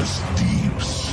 cavernous deeps.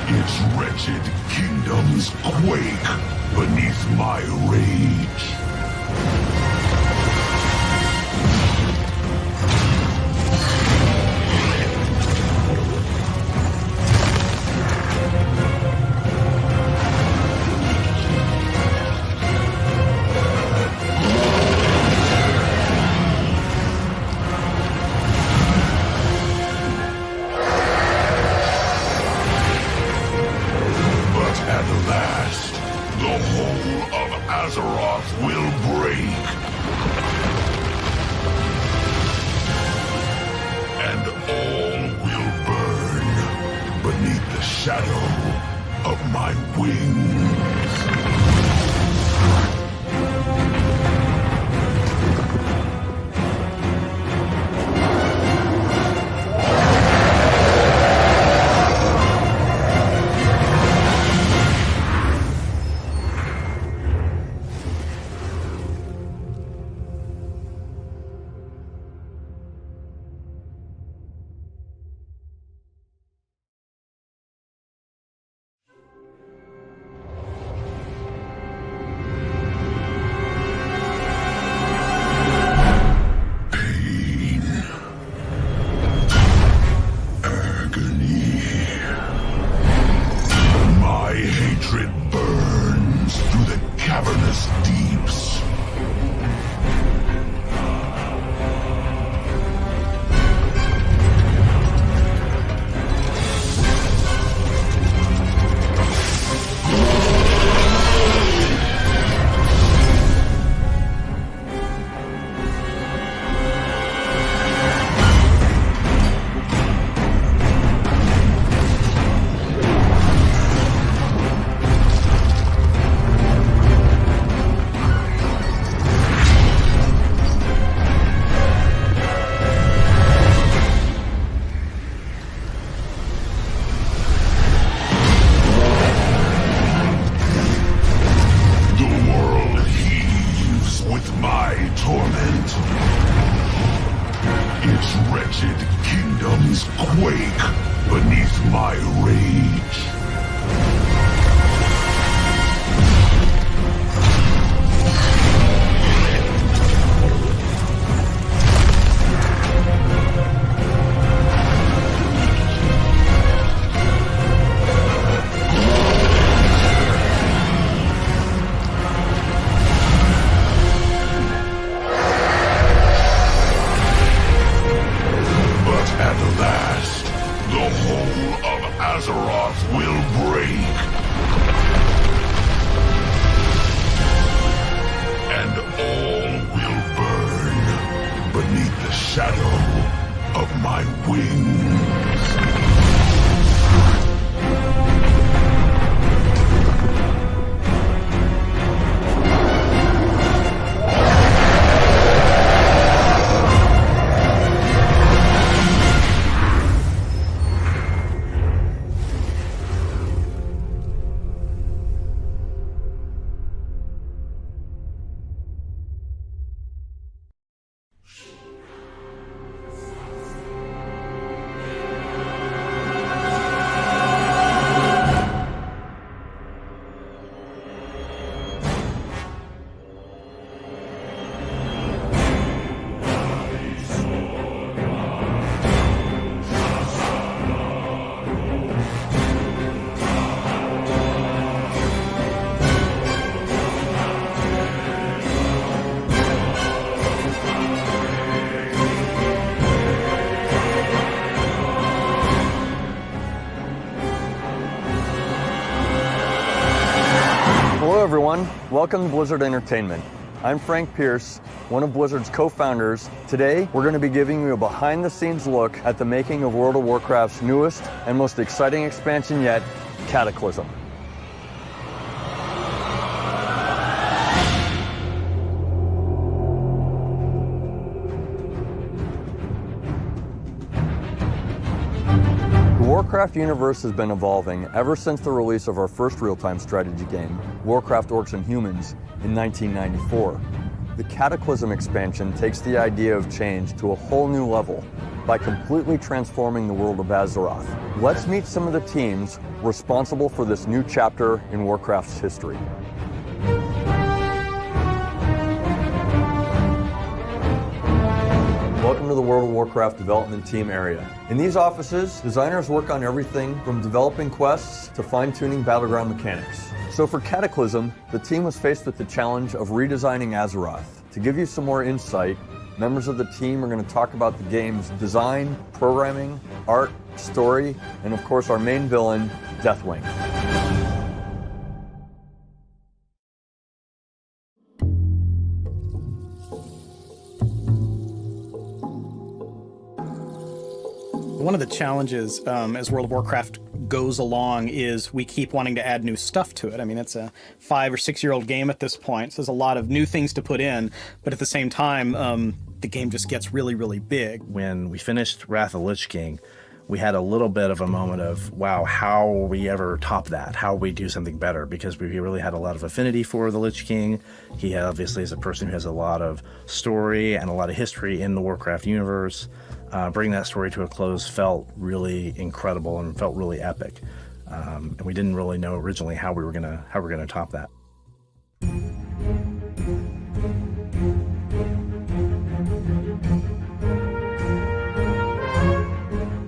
Its wretched kingdoms quake beneath my rage. Will break, and all will burn beneath the shadow of my wings. Its wretched kingdoms quake beneath my rage. Will break, and all will burn beneath the shadow of my wings. everyone, welcome to Blizzard Entertainment. I'm Frank Pierce, one of Blizzard's co-founders. Today, we're going to be giving you a behind-the-scenes look at the making of World of Warcraft's newest and most exciting expansion yet, Cataclysm. The Warcraft universe has been evolving ever since the release of our first real-time strategy game, Warcraft Orcs and Humans, in 1994. The Cataclysm expansion takes the idea of change to a whole new level by completely transforming the world of Azeroth. Let's meet some of the teams responsible for this new chapter in Warcraft's history. Welcome to the World of Warcraft development team area. In these offices, designers work on everything from developing quests to fine-tuning battleground mechanics. So for Cataclysm, the team was faced with the challenge of redesigning Azeroth. To give you some more insight, members of the team are going to talk about the game's design, programming, art, story, and of course our main villain, Deathwing. One of the challenges as World of Warcraft goes along is we keep wanting to add new stuff to it. I mean, it's a 5 or 6 year old game at this point, so there's a lot of new things to put in, but at the same time, the game just gets really, really big. When we finished Wrath of the Lich King, we had a little bit of a moment of, wow, how will we ever top that? How will we do something better? Because we really had a lot of affinity for the Lich King. He obviously is a person who has a lot of story and a lot of history in the Warcraft universe. Bringing that story to a close felt really incredible and felt really epic. And we didn't really know originally how we were gonna top that.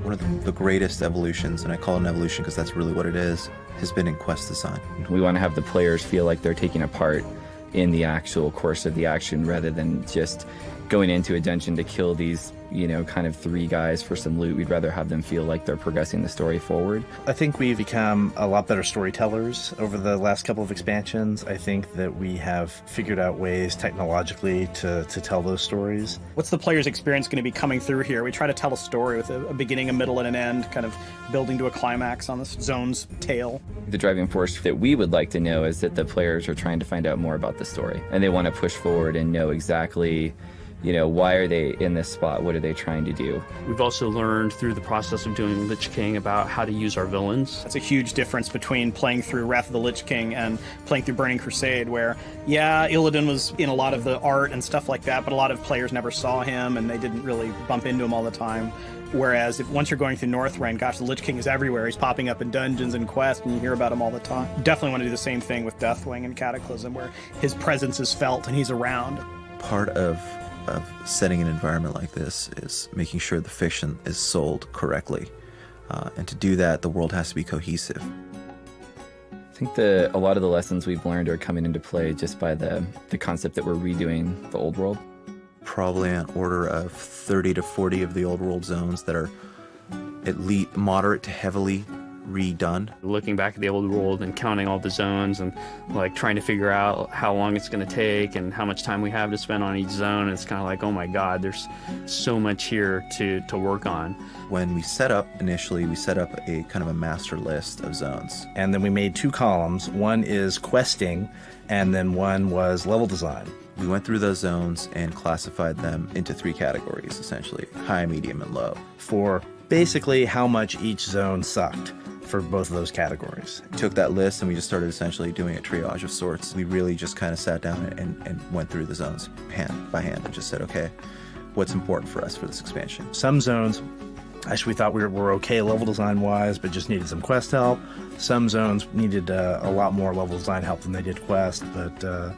One of the greatest evolutions, and I call it an evolution because that's really what it is, has been in quest design. We want to have the players feel like they're taking a part in the actual course of the action rather than just going into a dungeon to kill these, kind of 3 guys for some loot. We'd rather have them feel like they're progressing the story forward. I think we've become a lot better storytellers over the last couple of expansions. I think that we have figured out ways technologically to tell those stories. What's the player's experience going to be coming through here? We try to tell a story with a beginning, a middle, and an end, kind of building to a climax on the zone's tale. The driving force that we would like to know is that the players are trying to find out more about the story, and they want to push forward and know exactly why are they in this spot? What are they trying to do? We've also learned through the process of doing Lich King about how to use our villains. That's a huge difference between playing through Wrath of the Lich King and playing through Burning Crusade, where, yeah, Illidan was in a lot of the art and stuff like that, but a lot of players never saw him and they didn't really bump into him all the time. Whereas once you're going through Northrend, gosh, the Lich King is everywhere. He's popping up in dungeons and quests, and you hear about him all the time. Definitely want to do the same thing with Deathwing and Cataclysm, where his presence is felt and he's around. Part of setting an environment like this is making sure the fiction is sold correctly. And to do that, the world has to be cohesive. I think a lot of the lessons we've learned are coming into play just by the concept that we're redoing the old world. Probably an order of 30 to 40 of the old world zones that are at least moderate to heavily redone. Looking back at the old world and counting all the zones and trying to figure out how long it's going to take and how much time we have to spend on each zone, it's kind of like, oh my god, there's so much here to work on. When we set up initially, we set up a kind of a master list of zones. And then we made 2 columns. One is questing, and then one was level design. We went through those zones and classified them into 3 categories, essentially: high, medium, and low. For basically how much each zone sucked for both of those categories. We took that list and we just started essentially doing a triage of sorts. We really just kind of sat down and went through the zones hand by hand and just said, okay, what's important for us for this expansion? Some zones, actually we thought we were okay level design wise, but just needed some quest help. Some zones needed a lot more level design help than they did quest, but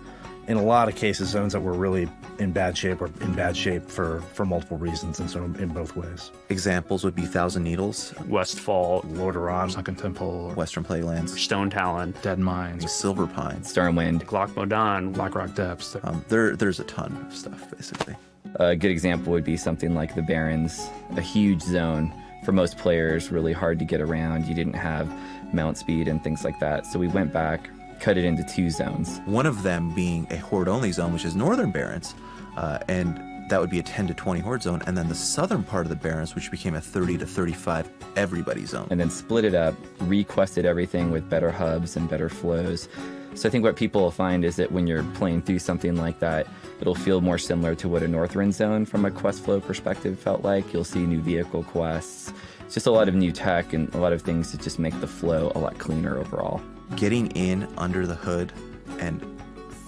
in a lot of cases, zones that were really in bad shape or in bad shape for multiple reasons, and so in both ways. Examples would be Thousand Needles, Westfall, Lordaeron, Sunken Temple, Western Playlands, Stone Talon, Dead Mines, Silver Pines, Stormwind, Glock Modan, Blackrock Depths. There's a ton of stuff, basically. A good example would be something like the Barrens, a huge zone. For most players, really hard to get around. You didn't have mount speed and things like that. So we went back cut it into 2 zones. One of them being a horde-only zone, which is Northern Barrens, and that would be a 10 to 20 horde zone, and then the southern part of the Barrens, which became a 30 to 35 everybody zone. And then split it up, requested everything with better hubs and better flows. So I think what people will find is that when you're playing through something like that, it'll feel more similar to what a Northrend zone from a quest flow perspective felt like. You'll see new vehicle quests. It's just a lot of new tech and a lot of things that just make the flow a lot cleaner overall. Getting in under the hood and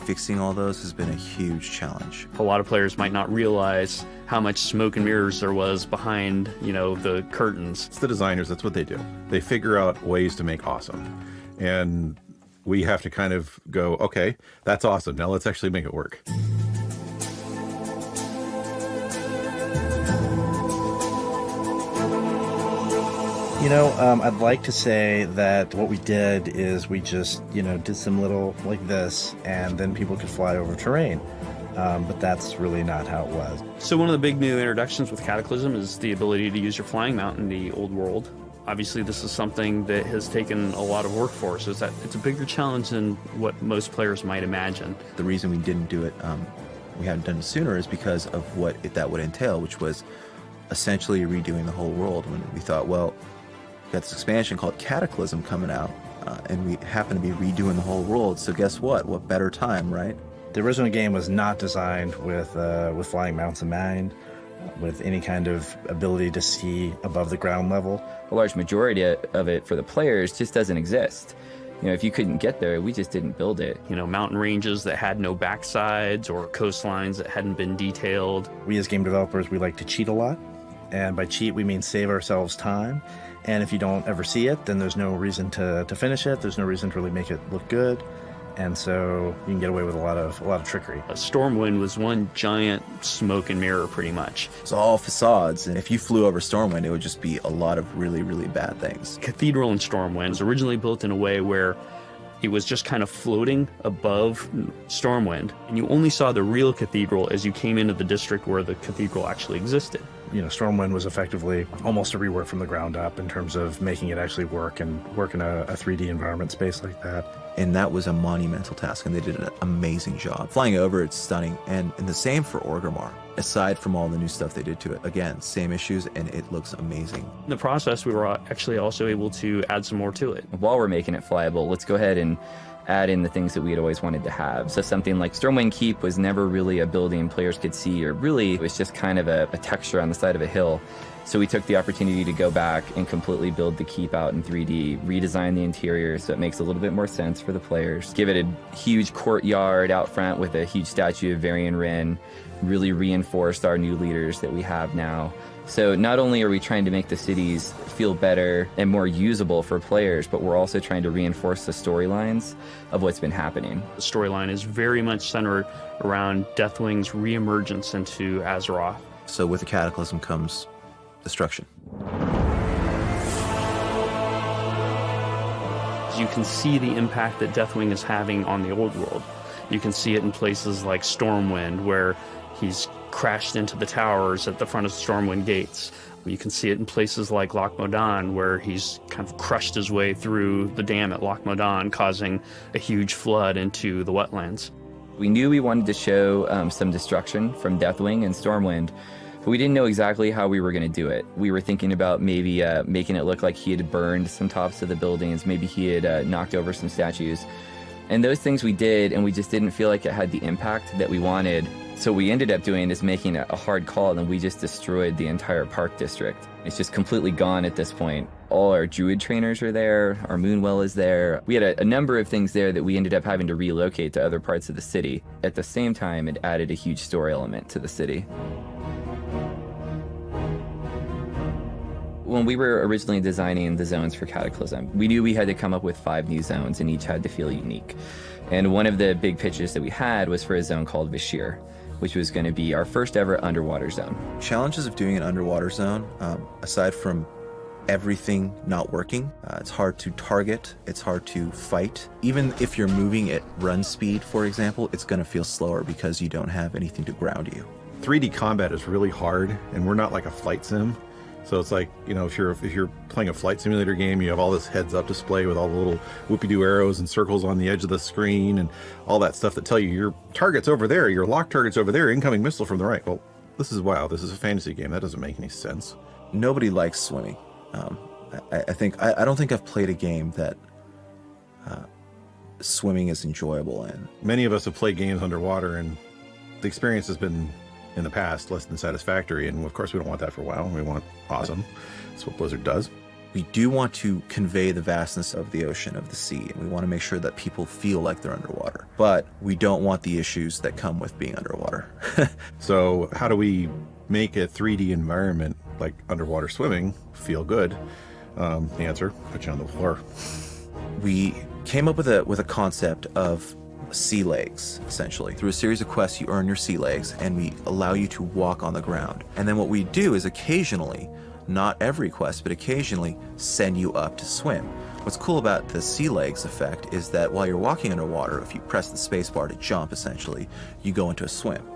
fixing all those has been a huge challenge. A lot of players might not realize how much smoke and mirrors there was behind, the curtains. It's the designers, that's what they do. They figure out ways to make awesome. And we have to kind of go, okay, that's awesome. Now let's actually make it work. I'd like to say that what we did is we just, did some little like this, and then people could fly over terrain. But that's really not how it was. So one of the big new introductions with Cataclysm is the ability to use your flying mount in the old world. Obviously, this is something that has taken a lot of work for us. It's a bigger challenge than what most players might imagine. The reason we didn't do it, we hadn't done it sooner, is because of what that would entail, which was essentially redoing the whole world. When we thought, well, we got this expansion called Cataclysm coming out, and we happen to be redoing the whole world. So guess what? What better time, right? The original game was not designed with flying mounts in mind, with any kind of ability to see above the ground level. A large majority of it for the players just doesn't exist. If you couldn't get there, we just didn't build it. Mountain ranges that had no backsides or coastlines that hadn't been detailed. We as game developers, we like to cheat a lot. And by cheat, we mean save ourselves time. And if you don't ever see it, then there's no reason to finish it. There's no reason to really make it look good. And so you can get away with a lot of trickery. Stormwind was one giant smoke and mirror, pretty much. It's all facades, and if you flew over Stormwind, it would just be a lot of really, really bad things. Cathedral in Stormwind was originally built in a way where it was just kind of floating above Stormwind, and you only saw the real cathedral as you came into the district where the cathedral actually existed. Stormwind was effectively almost a rework from the ground up in terms of making it actually work in a 3D environment space like that. And that was a monumental task, and they did an amazing job. Flying over, it's stunning. And the same for Orgrimmar. Aside from all the new stuff they did to it, again, same issues, and it looks amazing. In the process, we were actually also able to add some more to it. While we're making it flyable, let's go ahead and add in the things that we had always wanted to have. So something like Stormwind Keep was never really a building players could see, or really it was just kind of a texture on the side of a hill. So we took the opportunity to go back and completely build the keep out in 3D, redesign the interior so it makes a little bit more sense for the players, give it a huge courtyard out front with a huge statue of Varian Wrynn, really reinforced our new leaders that we have now. So not only are we trying to make the cities feel better and more usable for players, but we're also trying to reinforce the storylines of what's been happening. The storyline is very much centered around Deathwing's reemergence into Azeroth. So with the Cataclysm comes destruction. You can see the impact that Deathwing is having on the old world. You can see it in places like Stormwind, where he's crashed into the towers at the front of Stormwind gates. You can see it in places like Loch Modan, where he's kind of crushed his way through the dam at Loch Modan, causing a huge flood into the wetlands. We knew we wanted to show some destruction from Deathwing and Stormwind, but we didn't know exactly how we were going to do it. We were thinking about maybe making it look like he had burned some tops of the buildings, maybe he had knocked over some statues. And those things we did, and we just didn't feel like it had the impact that we wanted. So what we ended up doing is making a hard call, and we just destroyed the entire park district. It's just completely gone at this point. All our druid trainers are there, our Moonwell is there. We had a number of things there that we ended up having to relocate to other parts of the city. At the same time, it added a huge story element to the city. When we were originally designing the zones for Cataclysm, we knew we had to come up with 5 new zones, and each had to feel unique. And one of the big pitches that we had was for a zone called Vashir, which was going to be our first ever underwater zone. Challenges of doing an underwater zone, aside from everything not working, it's hard to target, it's hard to fight. Even if you're moving at run speed, for example, it's going to feel slower because you don't have anything to ground you. 3D combat is really hard, and we're not like a flight sim. So it's like, if you're playing a flight simulator game, you have all this heads-up display with all the little whoopie-doo arrows and circles on the edge of the screen and all that stuff that tell you your target's over there, your locked target's over there, incoming missile from the right. Well, this is a fantasy game. That doesn't make any sense. Nobody likes swimming. I don't think I've played a game that swimming is enjoyable in. Many of us have played games underwater, and the experience has been, in the past, less than satisfactory. And of course, we don't want that for WoW. We want awesome. That's what Blizzard does. We do want to convey the vastness of the ocean, of the sea, and we want to make sure that people feel like they're underwater. But we don't want the issues that come with being underwater. So how do we make a 3D environment like underwater swimming feel good? The answer, put you on the floor. We came up with a concept of sea legs, essentially. Through a series of quests, you earn your sea legs, and we allow you to walk on the ground. And then what we do is occasionally, not every quest, but occasionally send you up to swim. What's cool about the sea legs effect is that while you're walking underwater, if you press the space bar to jump, essentially, you go into a swim.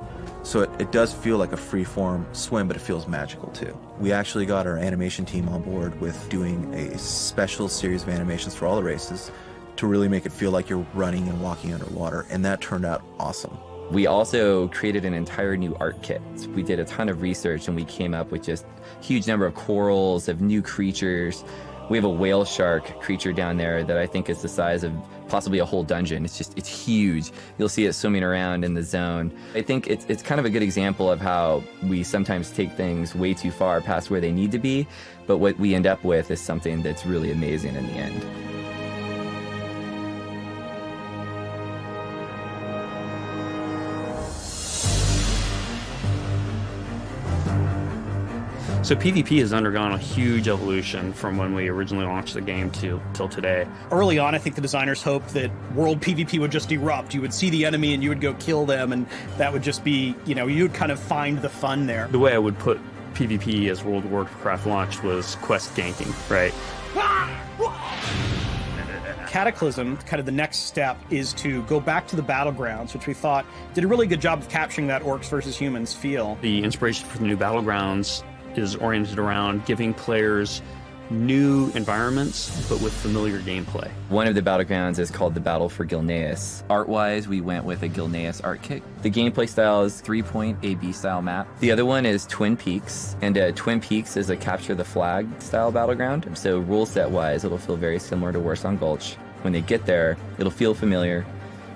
So it does feel like a free-form swim, but it feels magical too. We actually got our animation team on board with doing a special series of animations for all the races to really make it feel like you're running and walking underwater, and that turned out awesome. We also created an entire new art kit. We did a ton of research and we came up with just a huge number of corals, of new creatures. We have a whale shark creature down there that I think is the size of possibly a whole dungeon. It's huge. You'll see it swimming around in the zone. I think it's kind of a good example of how we sometimes take things way too far past where they need to be, but what we end up with is something that's really amazing in the end. So PvP has undergone a huge evolution from when we originally launched the game till today. Early on, I think the designers hoped that world PvP would just erupt. You would see the enemy and you would go kill them, and that would just be, you would kind of find the fun there. The way I would put PvP as World of Warcraft launched was quest ganking, right? Cataclysm, kind of the next step, is to go back to the battlegrounds, which we thought did a really good job of capturing that orcs versus humans feel. The inspiration for the new battlegrounds is oriented around giving players new environments, but with familiar gameplay. One of the battlegrounds is called the Battle for Gilneas. Art-wise, we went with a Gilneas art kit. The gameplay style is 3-point AB style map. The other one is Twin Peaks, and Twin Peaks is a capture the flag style battleground. So rule set wise, it'll feel very similar to Warsong Gulch. When they get there, it'll feel familiar.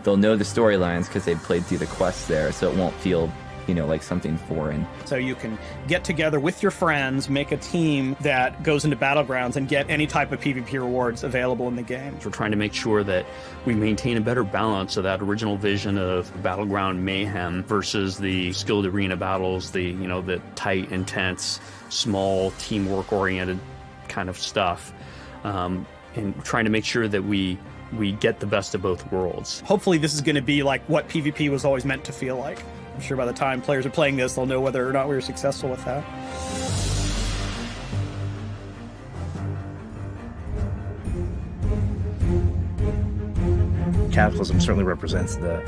They'll know the storylines because they've played through the quests there, so it won't feel like something foreign. So you can get together with your friends, make a team that goes into battlegrounds and get any type of PvP rewards available in the game. We're trying to make sure that we maintain a better balance of that original vision of battleground mayhem versus the skilled arena battles, the tight, intense, small, teamwork-oriented kind of stuff. And trying to make sure that we get the best of both worlds. Hopefully this is going to be like what PvP was always meant to feel like. I'm sure by the time players are playing this, they'll know whether or not we were successful with that. Cataclysm certainly represents the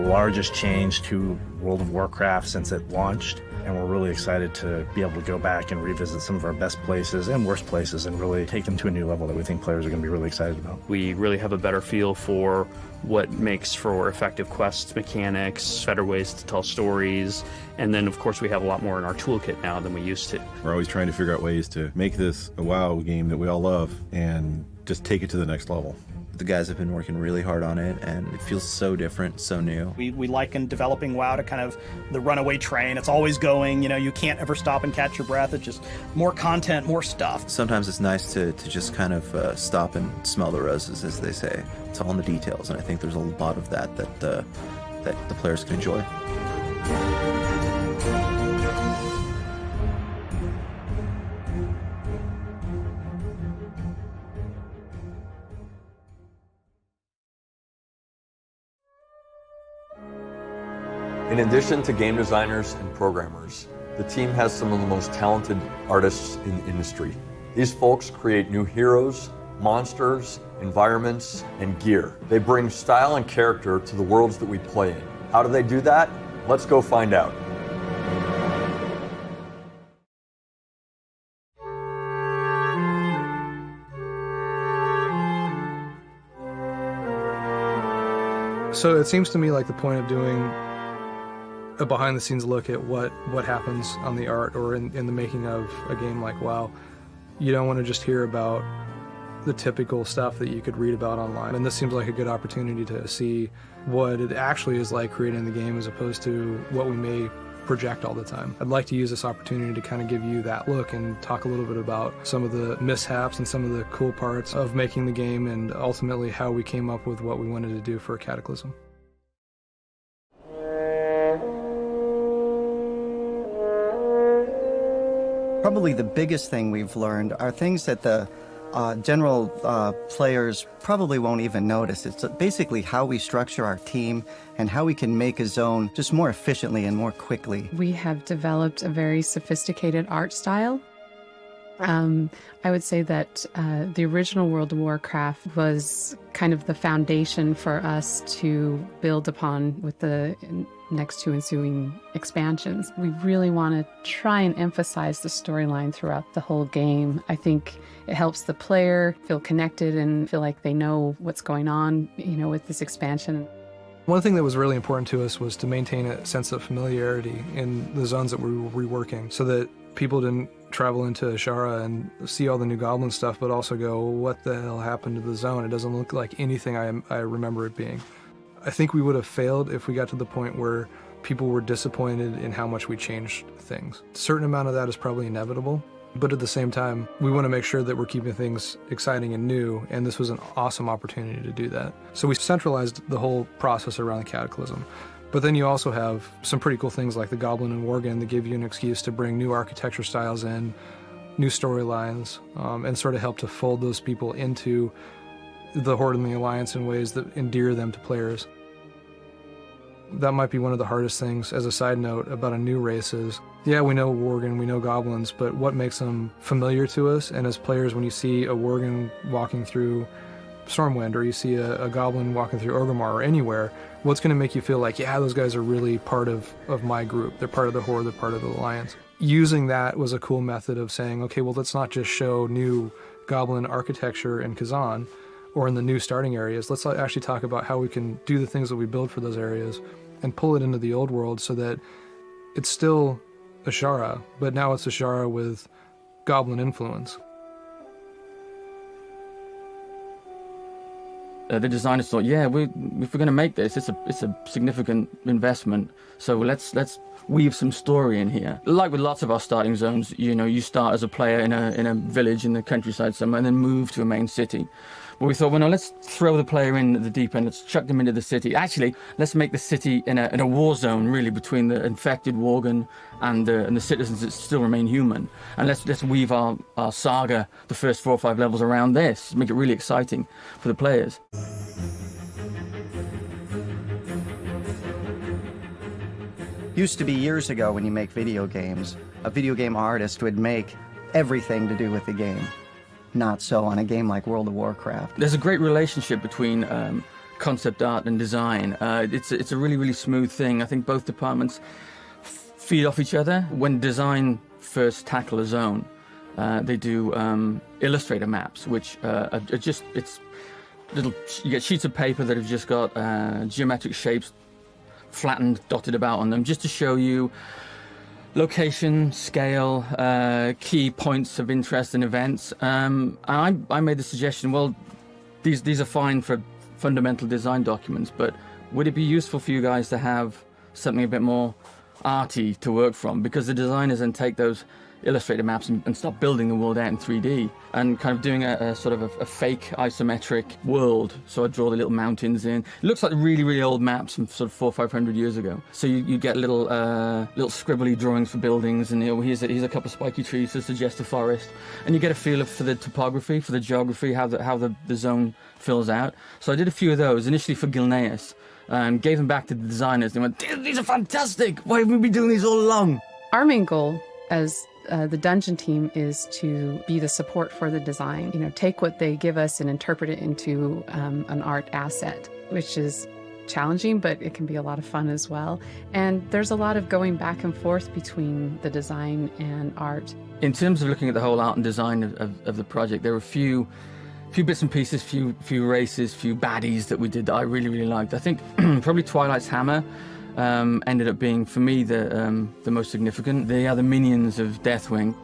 largest change to World of Warcraft since it launched, and we're really excited to be able to go back and revisit some of our best places and worst places and really take them to a new level that we think players are going to be really excited about. We really have a better feel for what makes for effective quest mechanics, better ways to tell stories, and then of course we have a lot more in our toolkit now than we used to. We're always trying to figure out ways to make this a WoW game that we all love and just take it to the next level. The guys have been working really hard on it, and it feels so different, so new. We liken developing WoW to kind of the runaway train. It's always going, you can't ever stop and catch your breath. It's just more content, more stuff. Sometimes it's nice to just kind of stop and smell the roses, as they say. It's all in the details, and I think there's a lot of that the players can enjoy. In addition to game designers and programmers, the team has some of the most talented artists in the industry. These folks create new heroes, monsters, environments, and gear. They bring style and character to the worlds that we play in. How do they do that? Let's go find out. So it seems to me like the point of doing a behind-the-scenes look at what happens on the art or in the making of a game like WoW, you don't want to just hear about the typical stuff that you could read about online. And this seems like a good opportunity to see what it actually is like creating the game as opposed to what we may project all the time. I'd like to use this opportunity to kind of give you that look and talk a little bit about some of the mishaps and some of the cool parts of making the game and ultimately how we came up with what we wanted to do for Cataclysm. Probably the biggest thing we've learned are things that the general players probably won't even notice. It's basically how we structure our team and how we can make a zone just more efficiently and more quickly. We have developed a very sophisticated art style. I would say that the original World of Warcraft was kind of the foundation for us to build upon with the next two ensuing expansions. We really want to try and emphasize the storyline throughout the whole game. I think it helps the player feel connected and feel like they know what's going on, with this expansion. One thing that was really important to us was to maintain a sense of familiarity in the zones that we were reworking so that people didn't travel into Ashara and see all the new goblin stuff, but also go, what the hell happened to the zone? It doesn't look like anything I remember it being. I think we would have failed if we got to the point where people were disappointed in how much we changed things. A certain amount of that is probably inevitable, but at the same time, we want to make sure that we're keeping things exciting and new, and this was an awesome opportunity to do that. So we centralized the whole process around the Cataclysm. But then you also have some pretty cool things like the Goblin and Worgen that give you an excuse to bring new architecture styles in, new storylines, and sort of help to fold those people into the Horde and the Alliance in ways that endear them to players. That might be one of the hardest things, as a side note, about a new race is, yeah, we know Worgen, we know Goblins, but what makes them familiar to us? And as players, when you see a Worgen walking through Stormwind, or you see a Goblin walking through Orgrimmar or anywhere, what's going to make you feel like, yeah, those guys are really part of my group. They're part of the Horde, they're part of the Alliance. Using that was a cool method of saying, okay, well, let's not just show new Goblin architecture in Kazan or in the new starting areas. Let's actually talk about how we can do the things that we build for those areas and pull it into the old world so that it's still Ashara, but now it's Ashara with Goblin influence. The designers thought, yeah, if we're going to make this, it's a significant investment. So let's weave some story in here. Like with lots of our starting zones, you start as a player in a village in the countryside somewhere, and then move to a main city. But we thought, well, no, let's throw the player in at the deep end. Let's chuck them into the city. Actually, let's make the city in a war zone, really, between the infected Worgen and the citizens that still remain human. And let's weave our saga, the first 4 or 5 levels, around this. Make it really exciting for the players. Used to be years ago when you make video games, a video game artist would make everything to do with the game. Not so on a game like World of Warcraft. There's a great relationship between concept art and design. It's a really, really smooth thing. I think both departments feed off each other. When design first tackle a zone, they do Illustrator maps, which are just, you get sheets of paper that have just got geometric shapes flattened, dotted about on them, just to show you location, scale, key points of interest and events. And I made the suggestion, well, these are fine for fundamental design documents, but would it be useful for you guys to have something a bit more arty to work from? Because the designers then take those Illustrator maps and start building the world out in 3D and kind of doing a sort of a fake isometric world. So I draw the little mountains in. It looks like really, really old maps from sort of 400 or 500 years ago. So you get little scribbly drawings for buildings, and here's a couple of spiky trees to suggest a forest, and you get a feel for the topography, for the geography, how the zone fills out. So I did a few of those initially for Gilneas and gave them back to the designers. They went, "These are fantastic! Why haven't we been doing these all along?" Our main goal as the dungeon team is to be the support for the design. Take what they give us and interpret it into an art asset, which is challenging, but it can be a lot of fun as well. And there's a lot of going back and forth between the design and art. In terms of looking at the whole art and design of the project, there are a few Few bits and pieces, few races, few baddies that we did that I really liked. I think probably Twilight's Hammer ended up being, for me, the most significant. They are the minions of Deathwing.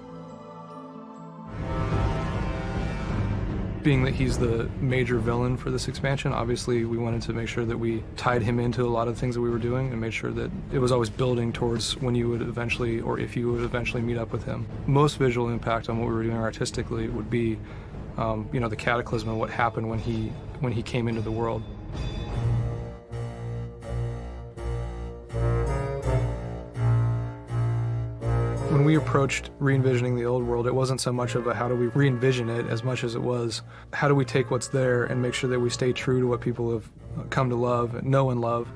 Being that he's the major villain for this expansion, obviously we wanted to make sure that we tied him into a lot of the things that we were doing and made sure that it was always building towards when you would eventually, or if you would eventually meet up with him. Most visual impact on what we were doing artistically would be the Cataclysm and what happened when he came into the world. When we approached re-envisioning the old world, it wasn't so much of a how do we re-envision it as much as it was how do we take what's there and make sure that we stay true to what people have come to love, know and love,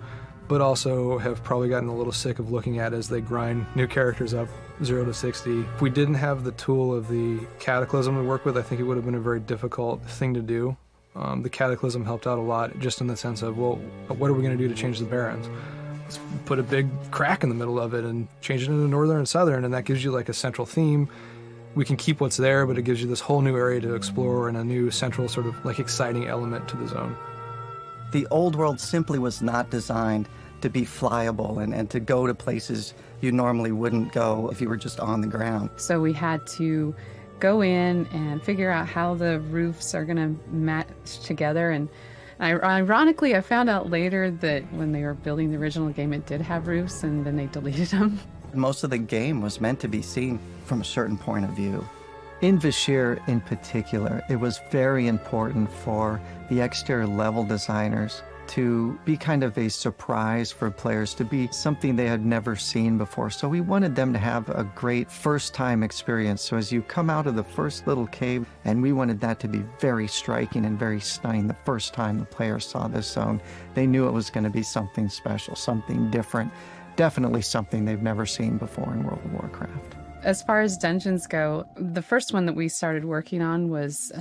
but also have probably gotten a little sick of looking at as they grind new characters up 0 to 60. If we didn't have the tool of the Cataclysm to work with, I think it would have been a very difficult thing to do. The Cataclysm helped out a lot just in the sense of, well, what are we going to do to change the Barrens? Let's put a big crack in the middle of it and change it into northern and southern, and that gives you like a central theme. We can keep what's there, but it gives you this whole new area to explore and a new central sort of like exciting element to the zone. The old world simply was not designed to be flyable and to go to places you normally wouldn't go if you were just on the ground. So we had to go in and figure out how the roofs are going to match together. And ironically, I found out later that when they were building the original game, it did have roofs, and then they deleted them. Most of the game was meant to be seen from a certain point of view. In Vashir in particular, it was very important for the exterior level designers to be kind of a surprise for players, to be something they had never seen before. So we wanted them to have a great first-time experience. So as you come out of the first little cave, and we wanted that to be very striking and very stunning the first time the players saw this zone, they knew it was going to be something special, something different, definitely something they've never seen before in World of Warcraft. As far as dungeons go, the first one that we started working on was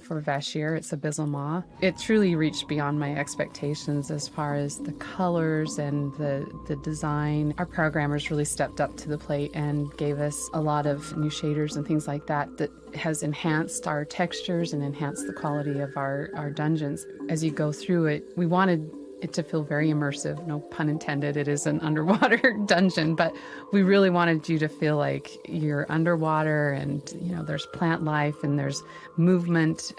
for Vashir. It's Abyssal Maw. It truly reached beyond my expectations as far as the colors and the design. Our programmers really stepped up to the plate and gave us a lot of new shaders and things like that that has enhanced our textures and enhanced the quality of our dungeons. As you go through it, we wanted it to feel very immersive, no pun intended. It is an underwater dungeon, but we really wanted you to feel like you're underwater and, there's plant life and there's movement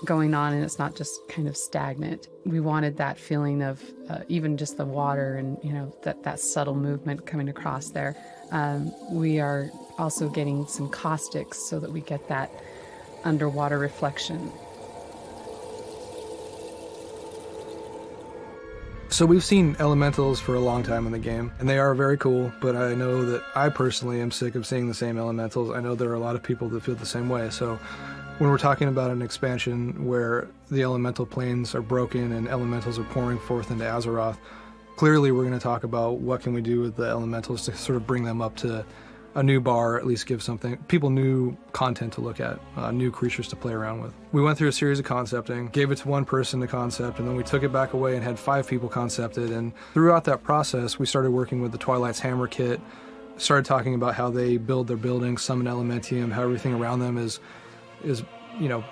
going on, and it's not just kind of stagnant. We wanted that feeling of even just the water and, that subtle movement coming across there. We are also getting some caustics so that we get that underwater reflection. So we've seen elementals for a long time in the game, and they are very cool, but I know that I personally am sick of seeing the same elementals. I know there are a lot of people that feel the same way. So when we're talking about an expansion where the elemental planes are broken and elementals are pouring forth into Azeroth, clearly we're going to talk about what can we do with the elementals to sort of bring them up to a new bar, or at least give people new content to look at, new creatures to play around with. We went through a series of concepting, gave it to one person to concept, and then we took it back away and had 5 people concept it. And throughout that process, we started working with the Twilight's Hammer kit, started talking about how they build their buildings, summon Elementium, how everything around them is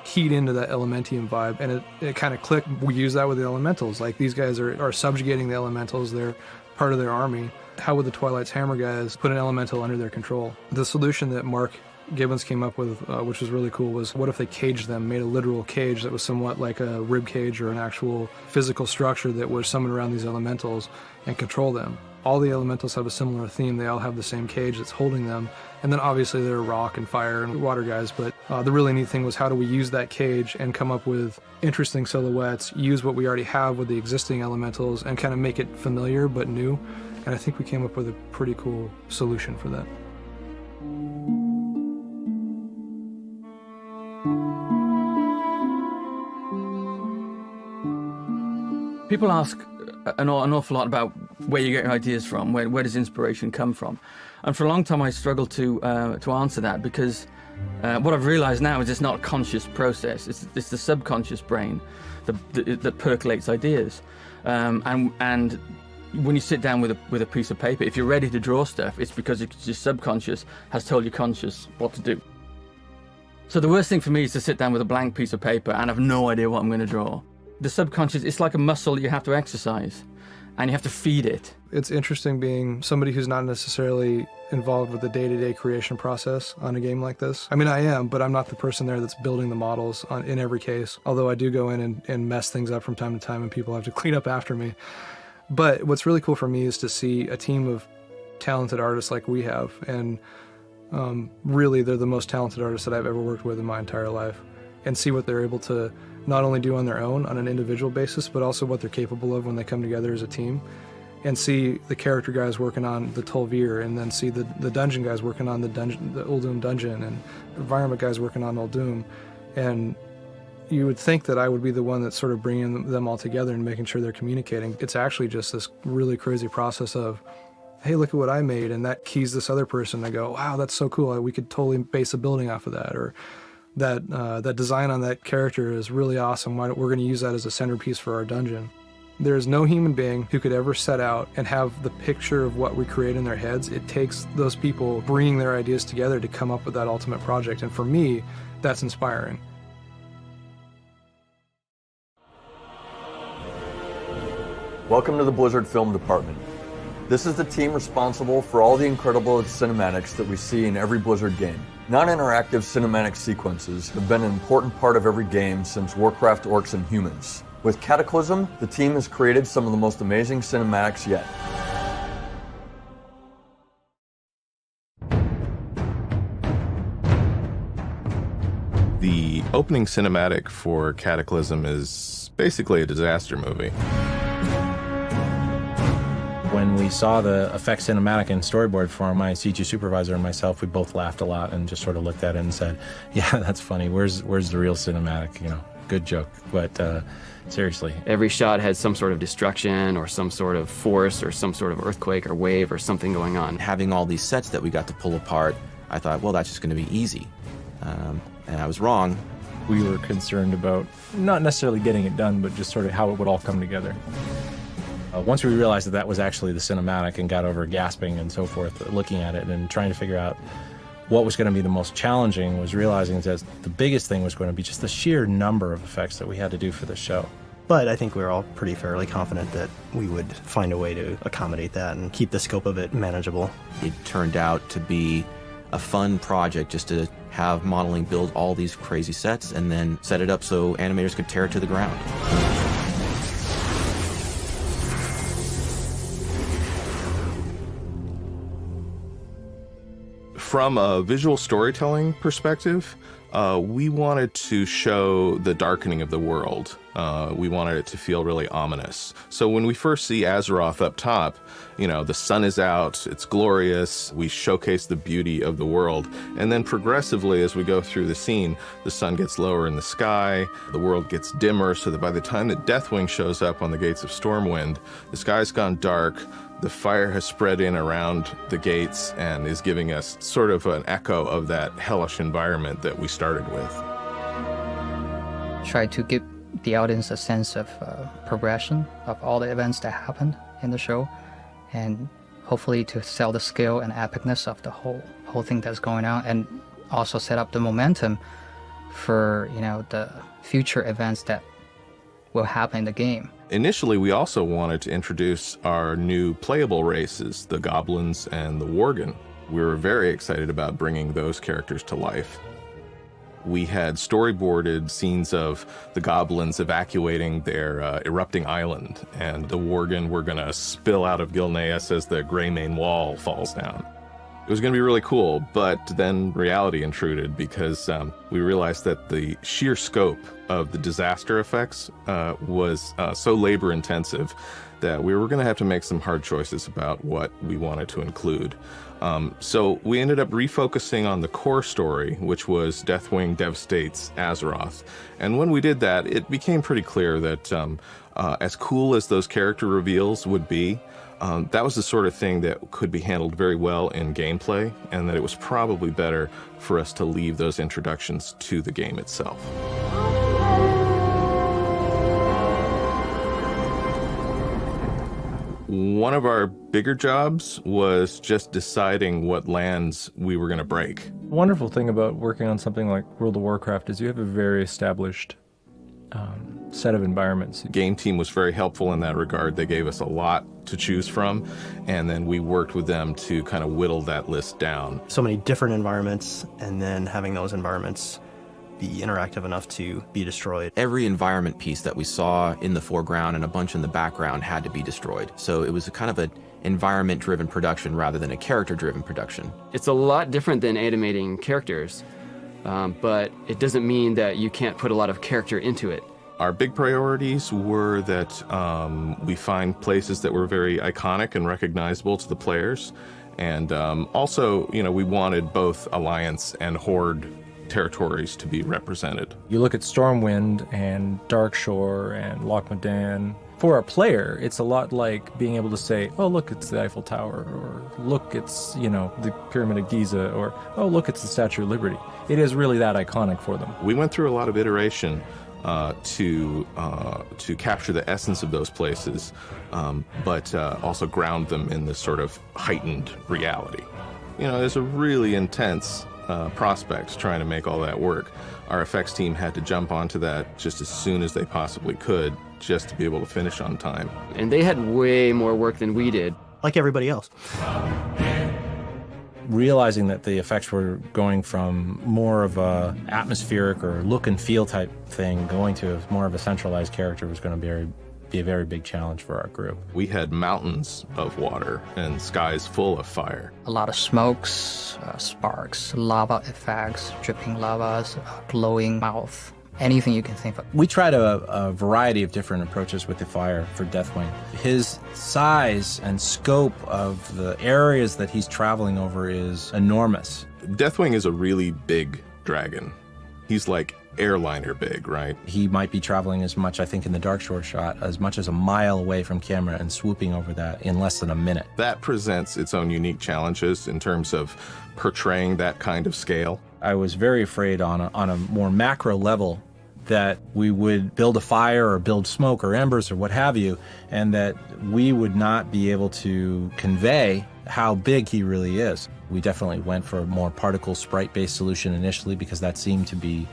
keyed into that Elementium vibe. And it kind of clicked. We use that with the elementals. Like, these guys are subjugating the elementals. They're part of their army. How would the Twilight's Hammer guys put an elemental under their control? The solution that Mark Gibbons came up with, which was really cool, was what if they caged them, made a literal cage that was somewhat like a rib cage or an actual physical structure that would summon around these elementals and control them. All the elementals have a similar theme. They all have the same cage that's holding them. And then obviously there are rock and fire and water guys, but the really neat thing was how do we use that cage and come up with interesting silhouettes, use what we already have with the existing elementals and kind of make it familiar but new. And I think we came up with a pretty cool solution for that. People ask an awful lot about where you get your ideas from, where does inspiration come from? And for a long time I struggled to answer that, because what I've realized now is it's not a conscious process. It's the subconscious brain that percolates ideas. And when you sit down with a piece of paper, if you're ready to draw stuff, it's because your subconscious has told your conscious what to do. So the worst thing for me is to sit down with a blank piece of paper and have no idea what I'm going to draw. The subconscious, it's like a muscle you have to exercise, and you have to feed it. It's interesting being somebody who's not necessarily involved with the day-to-day creation process on a game like this. I mean, I am, but I'm not the person there that's building the models in every case, although I do go in and mess things up from time to time and people have to clean up after me. But what's really cool for me is to see a team of talented artists like we have, and really they're the most talented artists that I've ever worked with in my entire life, and see what they're able to not only do on their own on an individual basis, but also what they're capable of when they come together as a team. And see the character guys working on the Tol'vir, and then see the dungeon guys working on the Uldum dungeon, and environment guys working on Uldum. And you would think that I would be the one that's sort of bringing them all together and making sure they're communicating. It's actually just this really crazy process of, hey, look at what I made, and that keys this other person. I go, wow, that's so cool. We could totally base a building off of that. Or that design on that character is really awesome. We're going to use that as a centerpiece for our dungeon. There is no human being who could ever set out and have the picture of what we create in their heads. It takes those people bringing their ideas together to come up with that ultimate project. And for me, that's inspiring. Welcome to the Blizzard Film Department. This is the team responsible for all the incredible cinematics that we see in every Blizzard game. Non-interactive cinematic sequences have been an important part of every game since Warcraft, Orcs, and Humans. With Cataclysm, the team has created some of the most amazing cinematics yet. The opening cinematic for Cataclysm is basically a disaster movie. When we saw the effects cinematic and storyboard for my CG supervisor and myself, we both laughed a lot and just sort of looked at it and said, yeah, that's funny. Where's the real cinematic? You know, good joke. But seriously. Every shot had some sort of destruction or some sort of force or some sort of earthquake or wave or something going on. Having all these sets that we got to pull apart, I thought, well, that's just going to be easy. And I was wrong. We were concerned about not necessarily getting it done, but just sort of how it would all come together. Once we realized that that was actually the cinematic and got over gasping and so forth, looking at it and trying to figure out what was going to be the most challenging, was realizing that the biggest thing was going to be just the sheer number of effects that we had to do for the show. But I think we were all pretty fairly confident that we would find a way to accommodate that and keep the scope of it manageable. It turned out to be a fun project just to have modeling build all these crazy sets and then set it up so animators could tear it to the ground. From a visual storytelling perspective, we wanted to show the darkening of the world. We wanted it to feel really ominous. So when we first see Azeroth up top, you know, the sun is out, it's glorious, we showcase the beauty of the world. And then progressively, as we go through the scene, the sun gets lower in the sky, the world gets dimmer, so that by the time that Deathwing shows up on the gates of Stormwind, the sky's gone dark, the fire has spread in around the gates and is giving us sort of an echo of that hellish environment that we started with. Try to give the audience a sense of progression of all the events that happened in the show, and hopefully to sell the scale and epicness of the whole thing that's going on, and also set up the momentum for, you know, the future events that will happen in the game. Initially, we also wanted to introduce our new playable races, the Goblins and the Worgen. We were very excited about bringing those characters to life. We had storyboarded scenes of the Goblins evacuating their erupting island, and the Worgen were going to spill out of Gilneas as the Greymane Wall falls down. It was going to be really cool, but then reality intruded because we realized that the sheer scope of the disaster effects was so labor intensive that we were going to have to make some hard choices about what we wanted to include. So we ended up refocusing on the core story, which was Deathwing devastates Azeroth. And when we did that, it became pretty clear that as cool as those character reveals would be, that was the sort of thing that could be handled very well in gameplay, and that it was probably better for us to leave those introductions to the game itself. One of our bigger jobs was just deciding what lands we were going to break. The wonderful thing about working on something like World of Warcraft is you have a very established set of environments. The game team was very helpful in that regard. They gave us a lot to choose from, and then we worked with them to kind of whittle that list down. So many different environments, and then having those environments be interactive enough to be destroyed. Every environment piece that we saw in the foreground and a bunch in the background had to be destroyed. So it was a kind of an environment-driven production rather than a character-driven production. It's a lot different than animating characters, but it doesn't mean that you can't put a lot of character into it. Our big priorities were that we find places that were very iconic and recognizable to the players. And also, we wanted both Alliance and Horde territories to be represented. You look at Stormwind and Darkshore and Loch Modan. For a player, it's a lot like being able to say, oh, look, it's the Eiffel Tower, or look, it's, the Pyramid of Giza, or, oh, look, it's the Statue of Liberty. It is really that iconic for them. We went through a lot of iteration to capture the essence of those places, but also ground them in this sort of heightened reality. It's a really intense prospect trying to make all that work. Our effects team had to jump onto that just as soon as they possibly could, just to be able to finish on time. And they had way more work than we did. Like everybody else. Realizing that the effects were going from more of a atmospheric or look and feel type thing going to more of a centralized character was going to be a very big challenge for our group. We had mountains of water and skies full of fire. A lot of smokes, sparks, lava effects, dripping lavas, glowing mouth. Anything you can think of. We tried a variety of different approaches with the fire for Deathwing. His size and scope of the areas that he's traveling over is enormous. Deathwing is a really big dragon. He's like airliner big, right? He might be traveling as much, I think, in the Darkshore shot, as much as a mile away from camera and swooping over that in less than a minute. That presents its own unique challenges in terms of portraying that kind of scale. I was very afraid on a more macro level that we would build a fire or build smoke or embers or what have you, and that we would not be able to convey how big he really is. We definitely went for a more particle sprite-based solution initially because that seemed to be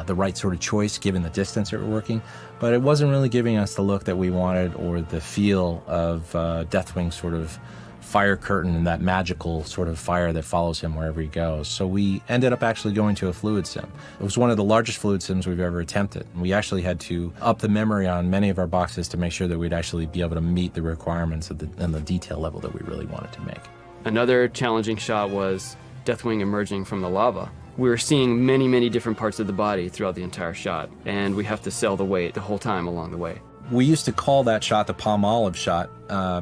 the right sort of choice given the distance that we're working, but it wasn't really giving us the look that we wanted or the feel of Deathwing's sort of fire curtain and that magical sort of fire that follows him wherever he goes. So we ended up actually going to a fluid sim. It was one of the largest fluid sims we've ever attempted. We actually had to up the memory on many of our boxes to make sure that we'd actually be able to meet the requirements and the detail level that we really wanted to make. Another challenging shot was Deathwing emerging from the lava. We were seeing many, many different parts of the body throughout the entire shot, and we have to sell the weight the whole time along the way. We used to call that shot the palm olive shot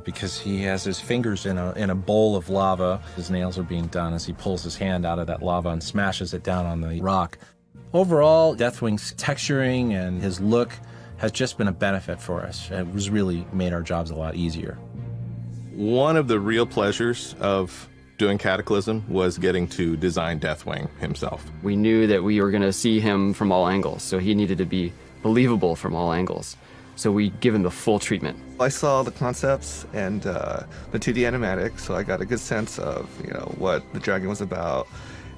because he has his fingers in a bowl of lava. His nails are being done as he pulls his hand out of that lava and smashes it down on the rock. Overall, Deathwing's texturing and his look has just been a benefit for us. It was really made our jobs a lot easier. One of the real pleasures of doing Cataclysm was getting to design Deathwing himself. We knew that we were going to see him from all angles, so he needed to be believable from all angles. So we give him the full treatment. I saw the concepts and the 2D animatics, so I got a good sense of what the dragon was about,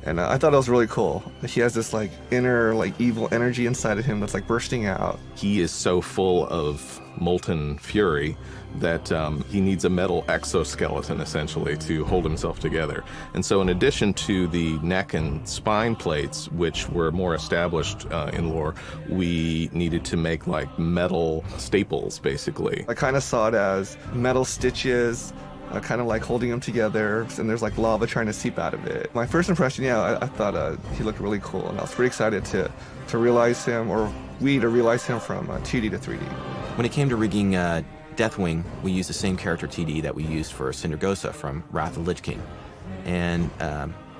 and I thought it was really cool. He has this inner evil energy inside of him that's bursting out. He is so full of molten fury that he needs a metal exoskeleton essentially to hold himself together. And so in addition to the neck and spine plates, which were more established in lore, we needed to make metal staples basically. I kind of saw it as metal stitches, kind of holding them together, and there's lava trying to seep out of it. My first impression, I thought he looked really cool, and I was pretty excited to realize him, or we to realize him from 2D to 3D. When it came to rigging Deathwing, we used the same character TD that we used for Sindragosa from Wrath of the Lich King. And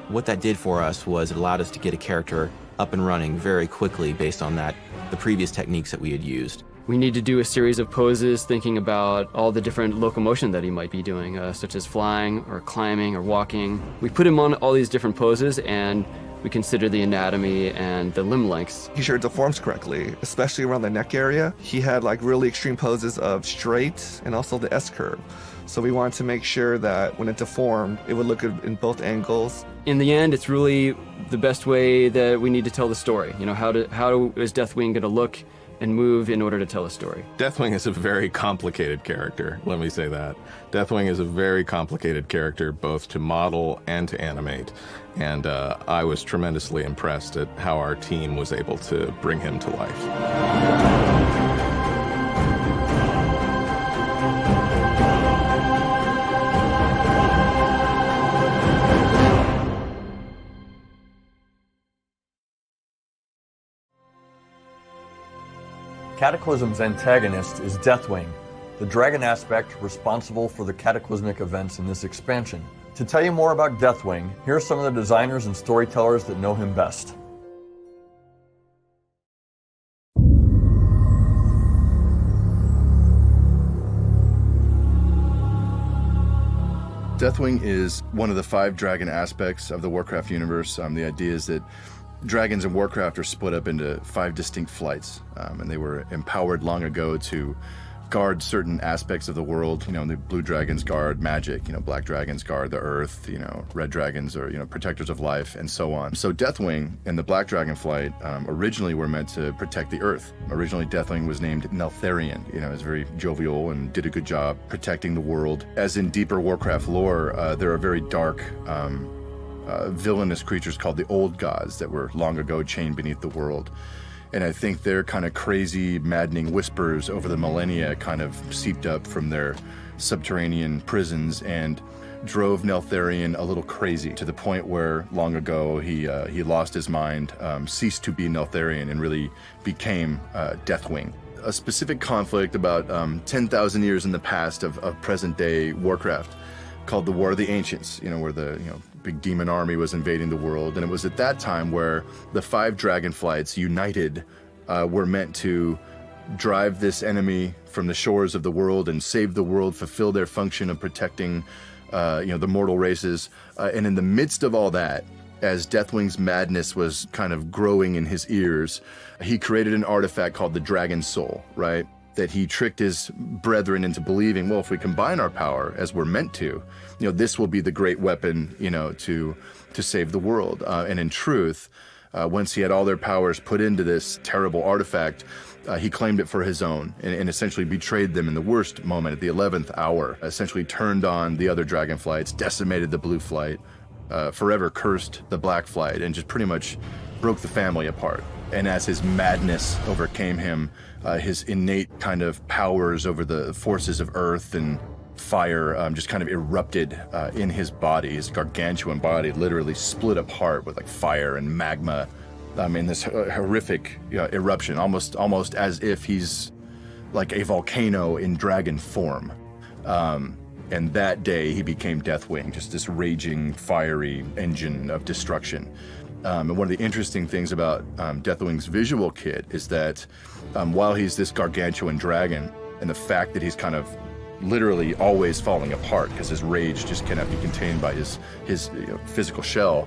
what that did for us was it allowed us to get a character up and running very quickly based on the previous techniques that we had used. We need to do a series of poses thinking about all the different locomotion that he might be doing, such as flying or climbing or walking. We put him on all these different poses, and We consider the anatomy and the limb lengths. He sure deforms correctly, especially around the neck area. He had like really extreme poses of straight and also the S-curve. So we wanted to make sure that when it deformed, it would look good in both angles. In the end, it's really the best way that we need to tell the story. You know, how is Deathwing going to look and move in order to tell a story? Deathwing is a very complicated character, let me say that. Deathwing is a very complicated character, both to model and to animate. And I was tremendously impressed at how our team was able to bring him to life. Cataclysm's antagonist is Deathwing, the dragon aspect responsible for the cataclysmic events in this expansion. To tell you more about Deathwing, here are some of the designers and storytellers that know him best. Deathwing is one of the 5 dragon aspects of the Warcraft universe. The idea is that dragons in Warcraft are split up into 5 distinct flights, and they were empowered long ago to guard certain aspects of the world. You know, the blue dragons guard magic, black dragons guard the earth, red dragons are, protectors of life, and so on. So Deathwing and the black dragon flight originally were meant to protect the earth. Originally, Deathwing was named Neltharion. It's very jovial and did a good job protecting the world. As in deeper Warcraft lore, there are very dark, villainous creatures called the Old Gods that were long ago chained beneath the world. And I think their kind of crazy, maddening whispers over the millennia kind of seeped up from their subterranean prisons and drove Neltharion a little crazy, to the point where long ago he lost his mind, ceased to be Neltharion, and really became Deathwing. A specific conflict about 10,000 years in the past of present-day Warcraft, called the War of the Ancients, where the big demon army was invading the world. And it was at that time where the 5 dragon flights united were meant to drive this enemy from the shores of the world and save the world, fulfill their function of protecting the mortal races. And in the midst of all that, as Deathwing's madness was kind of growing in his ears, he created an artifact called the Dragon Soul, right? That he tricked his brethren into believing, well, if we combine our power as we're meant to, this will be the great weapon, to save the world. And in truth, once he had all their powers put into this terrible artifact, he claimed it for his own and essentially betrayed them in the worst moment at the 11th hour, essentially turned on the other dragon flights, decimated the blue flight, forever cursed the black flight, and just pretty much broke the family apart. And as his madness overcame him, his innate kind of powers over the forces of earth and fire just kind of erupted in his body. His gargantuan body literally split apart with like fire and magma in this horrific eruption, almost as if he's like a volcano in dragon form. And that day he became Deathwing, just this raging, fiery engine of destruction. And one of the interesting things about Deathwing's visual kit is that while he's this gargantuan dragon, and the fact that he's kind of literally always falling apart because his rage just cannot be contained by his physical shell,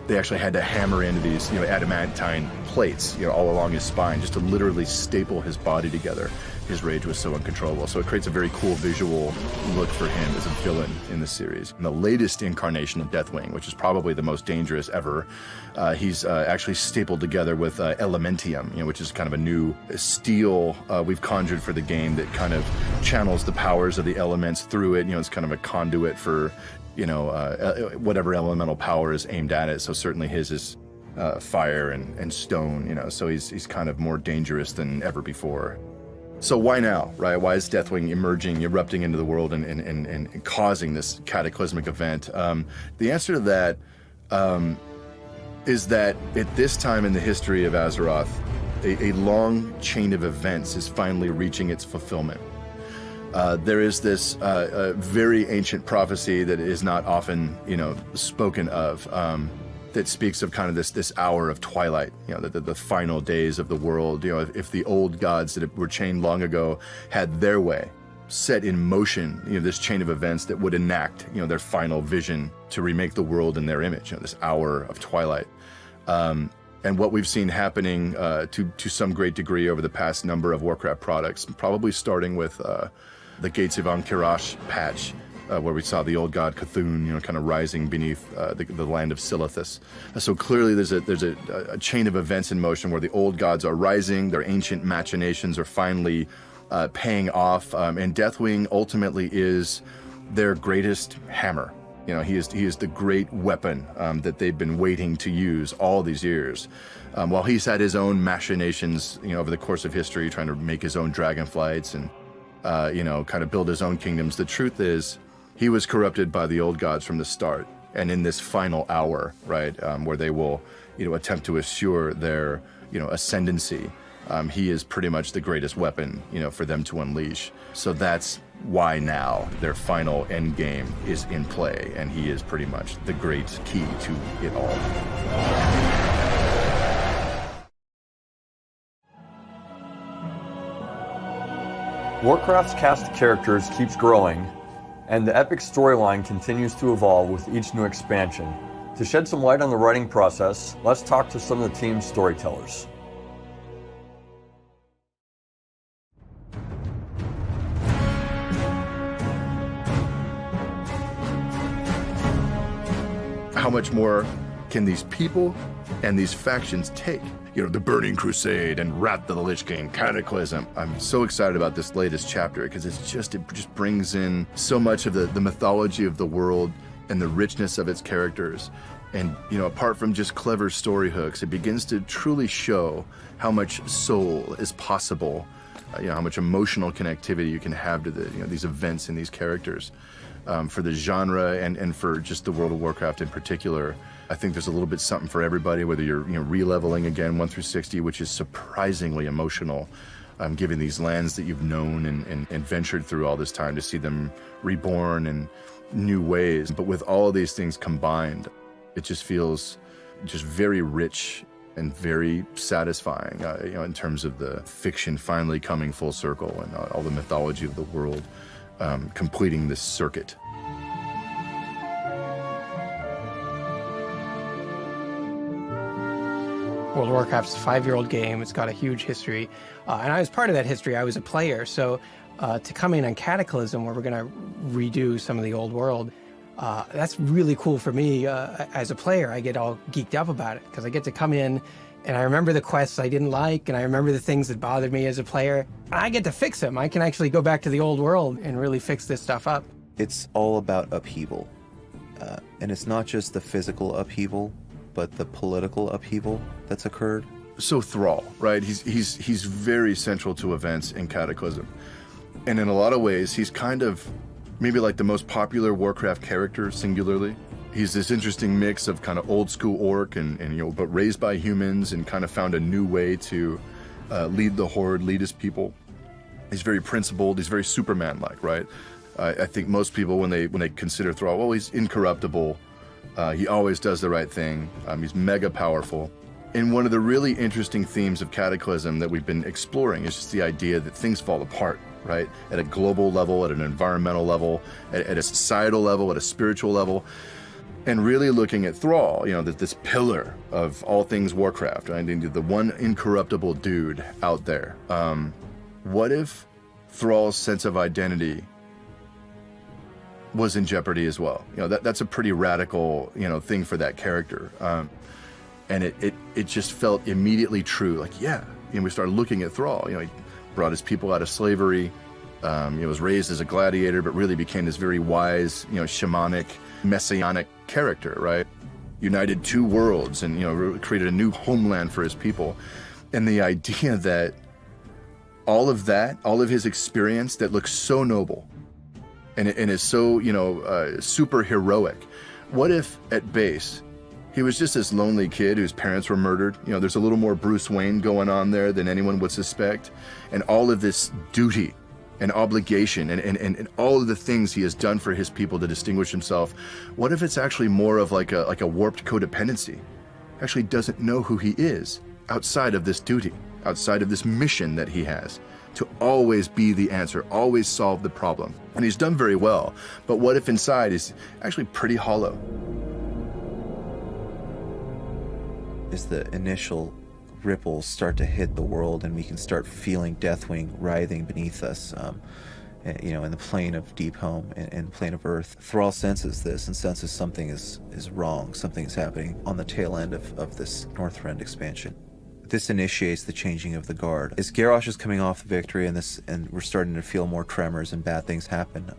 they actually had to hammer into these adamantine plates all along his spine just to literally staple his body together. His rage was so uncontrollable. So it creates a very cool visual look for him as a villain in the series. In the latest incarnation of Deathwing, which is probably the most dangerous ever, he's actually stapled together with Elementium, which is kind of a new steel we've conjured for the game that kind of channels the powers of the elements through it. It's kind of a conduit for whatever elemental power is aimed at it. So certainly his is fire and stone, so he's kind of more dangerous than ever before. So why now, right? Why is Deathwing erupting into the world and causing this cataclysmic event? The answer to that is that at this time in the history of Azeroth, a long chain of events is finally reaching its fulfillment. There is this very ancient prophecy that is not often, spoken of, that speaks of kind of this hour of twilight, the final days of the world. If the old gods that were chained long ago had their way, set in motion, this chain of events that would enact, their final vision to remake the world in their image, this hour of twilight. And what we've seen happening to some great degree over the past number of Warcraft products, probably starting with the Gates of Ankh-Kirash patch, where we saw the old god Cthulhu, kind of rising beneath the land of Silithus. So clearly there's a chain of events in motion where the old gods are rising, their ancient machinations are finally paying off, and Deathwing ultimately is their greatest hammer. He is the great weapon that they've been waiting to use all these years. While he's had his own machinations, over the course of history, trying to make his own dragon flights and, kind of build his own kingdoms, the truth is he was corrupted by the old gods from the start. And in this final hour, right, where they will, attempt to assure their, ascendancy, he is pretty much the greatest weapon, for them to unleash. So that's why now their final end game is in play, and he is pretty much the great key to it all. Warcraft's cast of characters keeps growing, and the epic storyline continues to evolve with each new expansion. To shed some light on the writing process, let's talk to some of the team's storytellers. How much more can these people and these factions take? The Burning Crusade and Wrath of the Lich King, Cataclysm. I'm so excited about this latest chapter because it just brings in so much of the mythology of the world and the richness of its characters. And, apart from just clever story hooks, it begins to truly show how much soul is possible, how much emotional connectivity you can have to these events and these characters. For the genre and for just the World of Warcraft in particular, I think there's a little bit something for everybody, whether you're re-leveling again 1 through 60, which is surprisingly emotional, given these lands that you've known and ventured through all this time, to see them reborn in new ways. But with all of these things combined, it just feels just very rich and very satisfying, in terms of the fiction finally coming full circle and all the mythology of the world completing this circuit. World of Warcraft's a 5-year-old game. It's got a huge history. And I was part of that history. I was a player. So to come in on Cataclysm, where we're going to redo some of the old world, that's really cool for me. As a player, I get all geeked up about it because I get to come in and I remember the quests I didn't like, and I remember the things that bothered me as a player. I get to fix them. I can actually go back to the old world and really fix this stuff up. It's all about upheaval. And it's not just the physical upheaval, but the political upheaval that's occurred. So Thrall, right? He's very central to events in Cataclysm. And in a lot of ways, he's kind of maybe like the most popular Warcraft character singularly. He's this interesting mix of kind of old school orc and but raised by humans, and kind of found a new way to lead the Horde, lead his people. He's very principled. He's very Superman-like, right? I think most people, when they consider Thrall, well, he's incorruptible. He always does the right thing. He's mega powerful. And one of the really interesting themes of Cataclysm that we've been exploring is just the idea that things fall apart, right? At a global level, at an environmental level, at a societal level, at a spiritual level. And really looking at Thrall, that this pillar of all things Warcraft, right? The one incorruptible dude out there. What if Thrall's sense of identity was in jeopardy as well? That's a pretty radical, thing for that character. And it just felt immediately true. Like, yeah, we started looking at Thrall. He brought his people out of slavery. He was raised as a gladiator, but really became this very wise, shamanic, messianic character, right? United two worlds and, created a new homeland for his people. And the idea that all of his experience that looks so noble and is so, super heroic, what if at base he was just this lonely kid whose parents were murdered? There's a little more Bruce Wayne going on there than anyone would suspect. And all of this duty and obligation and all of the things he has done for his people to distinguish himself. What if it's actually more of like a warped codependency? He actually doesn't know who he is outside of this duty, outside of this mission that he has. to always be the answer, always solve the problem. And he's done very well. But what if inside is actually pretty hollow? As the initial ripples start to hit the world and we can start feeling Deathwing writhing beneath us, in the plane of Deep Home and plane of Earth, Thrall senses this and senses something is wrong, something is happening on the tail end of this Northrend expansion. This initiates the changing of the guard. As Garrosh is coming off the victory and we're starting to feel more tremors and bad things happen,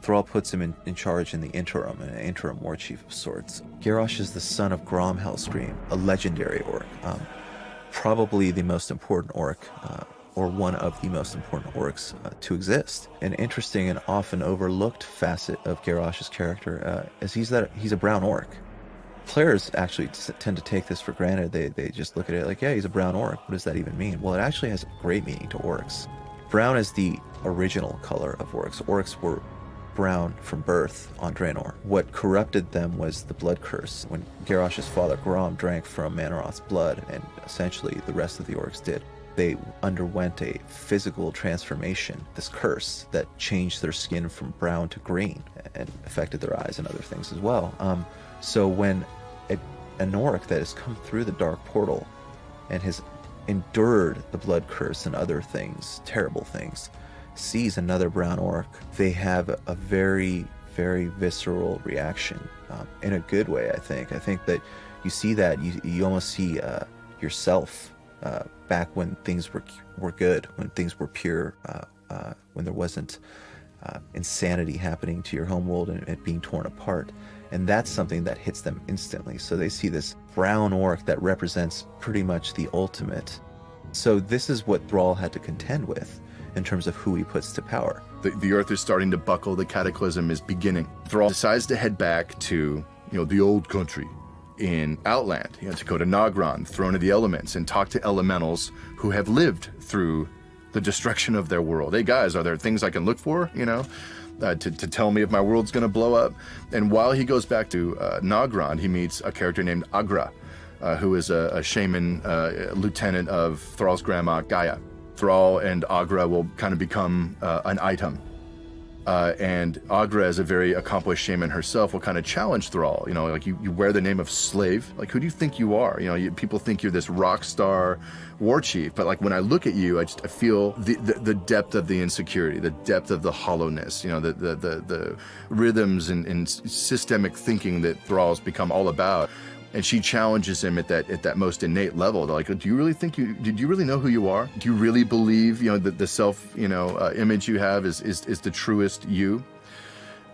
Thrall puts him in charge in the interim, an interim war chief of sorts. Garrosh is the son of Grom Hellscream, a legendary orc, probably the most important orc, or one of the most important orcs to exist. An interesting and often overlooked facet of Garrosh's character is he's a brown orc. Players actually tend to take this for granted. They just look at it like, yeah, he's a brown orc. What does that even mean? Well, it actually has a great meaning to orcs. Brown is the original color of orcs. Orcs were brown from birth on Draenor. What corrupted them was the blood curse. When Garrosh's father Grom drank from Manoroth's blood, and essentially the rest of the orcs did, they underwent a physical transformation, this curse that changed their skin from brown to green and affected their eyes and other things as well. So when an orc that has come through the dark portal and has endured the blood curse and other things, terrible things, sees another brown orc, they have a very, very visceral reaction, in a good way, I think. I think that you see that, you almost see yourself back when things were good, when things were pure, when there wasn't insanity happening to your homeworld and it being torn apart. And that's something that hits them instantly. So they see this brown orc that represents pretty much the ultimate. So this is what Thrall had to contend with in terms of who he puts to power. The earth is starting to buckle, the cataclysm is beginning. Thrall decides to head back to, the old country in Outland, to go to Nagron, Throne of the Elements, and talk to elementals who have lived through the destruction of their world. Hey guys, are there things I can look for, to tell me if my world's gonna blow up? And while he goes back to Nagron, he meets a character named Agra, who is a shaman, lieutenant of Thrall's grandma, Gaia. Thrall and Agra will kind of become an item. And Agra, as a very accomplished shaman herself, will kind of challenge Thrall. Like you wear the name of slave. Like, who do you think you are? People think you're this rock star war chief, but like when I look at you, I feel the depth of the insecurity, the depth of the hollowness. The rhythms and systemic thinking that Thrall's become all about. And she challenges him at that most innate level. Like, do you really did you really know who you are? Do you really believe, that the self, image you have is the truest you?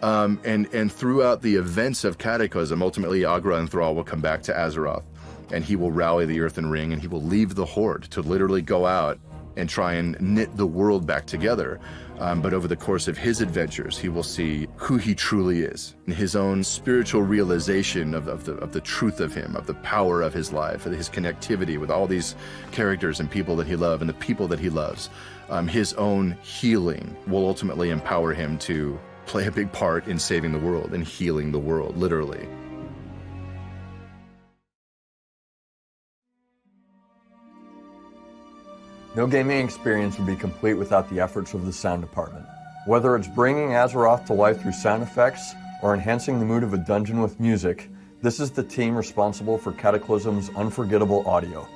And throughout the events of Cataclysm, ultimately Agra and Thrall will come back to Azeroth, and he will rally the Earthen Ring, and he will leave the Horde to literally go out and try and knit the world back together. But over the course of his adventures, he will see who he truly is, and his own spiritual realization of the truth of him, of the power of his life, of his connectivity with all these characters and people that he loves, and the people that he loves. His own healing will ultimately empower him to play a big part in saving the world and healing the world, literally. No gaming experience would be complete without the efforts of the sound department. Whether it's bringing Azeroth to life through sound effects or enhancing the mood of a dungeon with music, this is the team responsible for Cataclysm's unforgettable audio.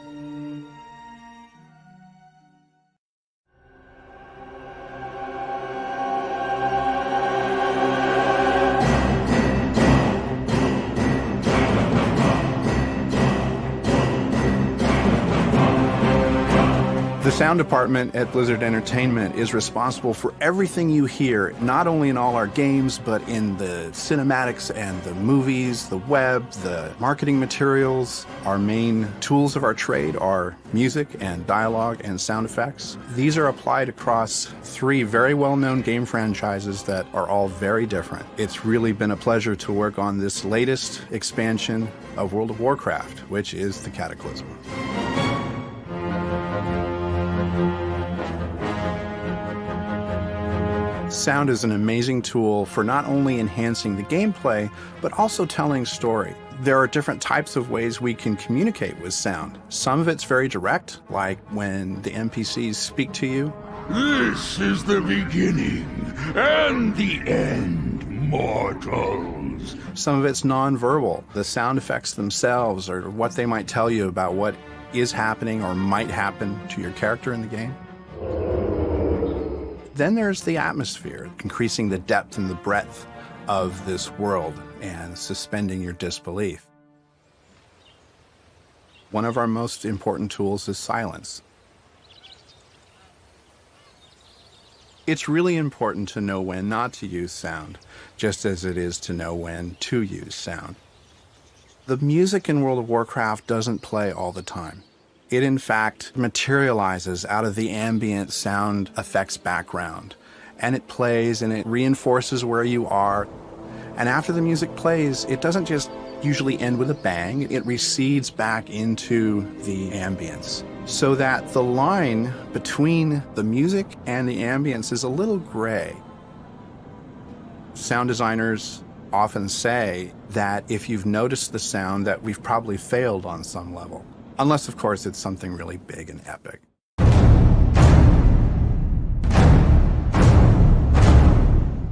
The sound department at Blizzard Entertainment is responsible for everything you hear, not only in all our games, but in the cinematics and the movies, the web, the marketing materials. Our main tools of our trade are music and dialogue and sound effects. These are applied across 3 very well-known game franchises that are all very different. It's really been a pleasure to work on this latest expansion of World of Warcraft, which is the Cataclysm. Sound is an amazing tool for not only enhancing the gameplay, but also telling story. There are different types of ways we can communicate with sound. Some of it's very direct, like when the NPCs speak to you. This is the beginning and the end, mortals. Some of it's nonverbal. The sound effects themselves or what they might tell you about what is happening or might happen to your character in the game. Then there's the atmosphere, increasing the depth and the breadth of this world and suspending your disbelief. One of our most important tools is silence. It's really important to know when not to use sound, just as it is to know when to use sound. The music in World of Warcraft doesn't play all the time. It, in fact, materializes out of the ambient sound effects background, and it plays and it reinforces where you are. And after the music plays, it doesn't just usually end with a bang, it recedes back into the ambience, so that the line between the music and the ambience is a little gray. Sound designers often say that if you've noticed the sound, that we've probably failed on some level. Unless, of course, it's something really big and epic.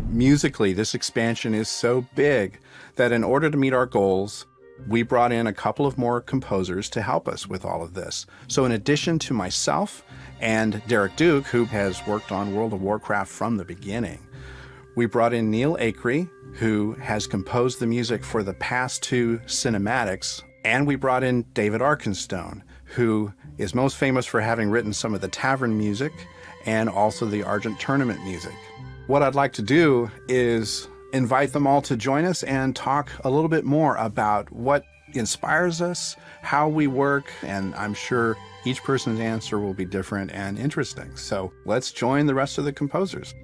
Musically, this expansion is so big that in order to meet our goals, we brought in a couple of more composers to help us with all of this. So in addition to myself and Derek Duke, who has worked on World of Warcraft from the beginning, we brought in Neil Acree, who has composed the music for the past 2 cinematics, and we brought in David Arkenstone, who is most famous for having written some of the tavern music and also the Argent Tournament music. What I'd like to do is invite them all to join us and talk a little bit more about what inspires us, how we work, and I'm sure each person's answer will be different and interesting. So let's join the rest of the composers.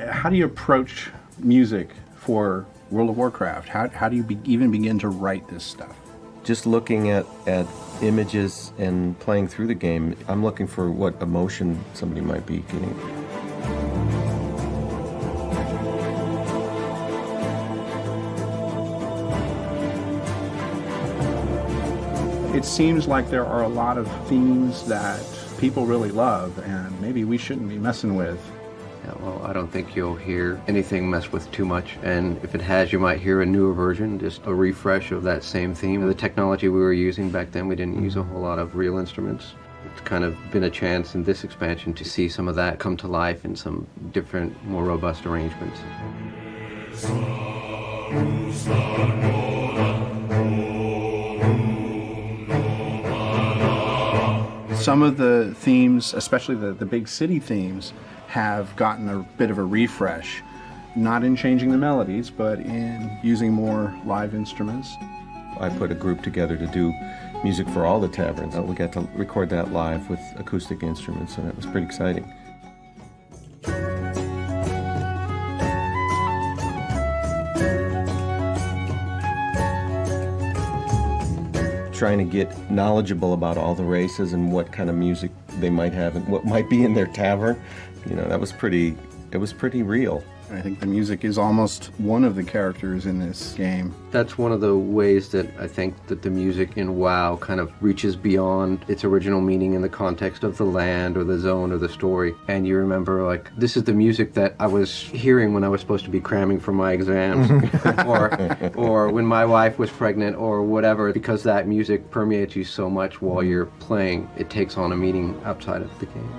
How do you approach music for World of Warcraft? How do you even begin to write this stuff? Just looking at images and playing through the game, I'm looking for what emotion somebody might be getting. It seems like there are a lot of themes that people really love and maybe we shouldn't be messing with. Yeah, well, I don't think you'll hear anything messed with too much, and if it has, you might hear a newer version, just a refresh of that same theme. The technology we were using back then, we didn't use a whole lot of real instruments. It's kind of been a chance in this expansion to see some of that come to life in some different, more robust arrangements. Some of the themes, especially the big city themes, have gotten a bit of a refresh, not in changing the melodies, but in using more live instruments. I put a group together to do music for all the taverns. We got to record that live with acoustic instruments, and it was pretty exciting. Trying to get knowledgeable about all the races and what kind of music they might have and what might be in their tavern. You know, it was pretty real. I think the music is almost one of the characters in this game. That's one of the ways that I think that the music in WoW kind of reaches beyond its original meaning in the context of the land or the zone or the story. And you remember, like, this is the music that I was hearing when I was supposed to be cramming for my exams or when my wife was pregnant or whatever, because that music permeates you so much while you're playing, it takes on a meaning outside of the game.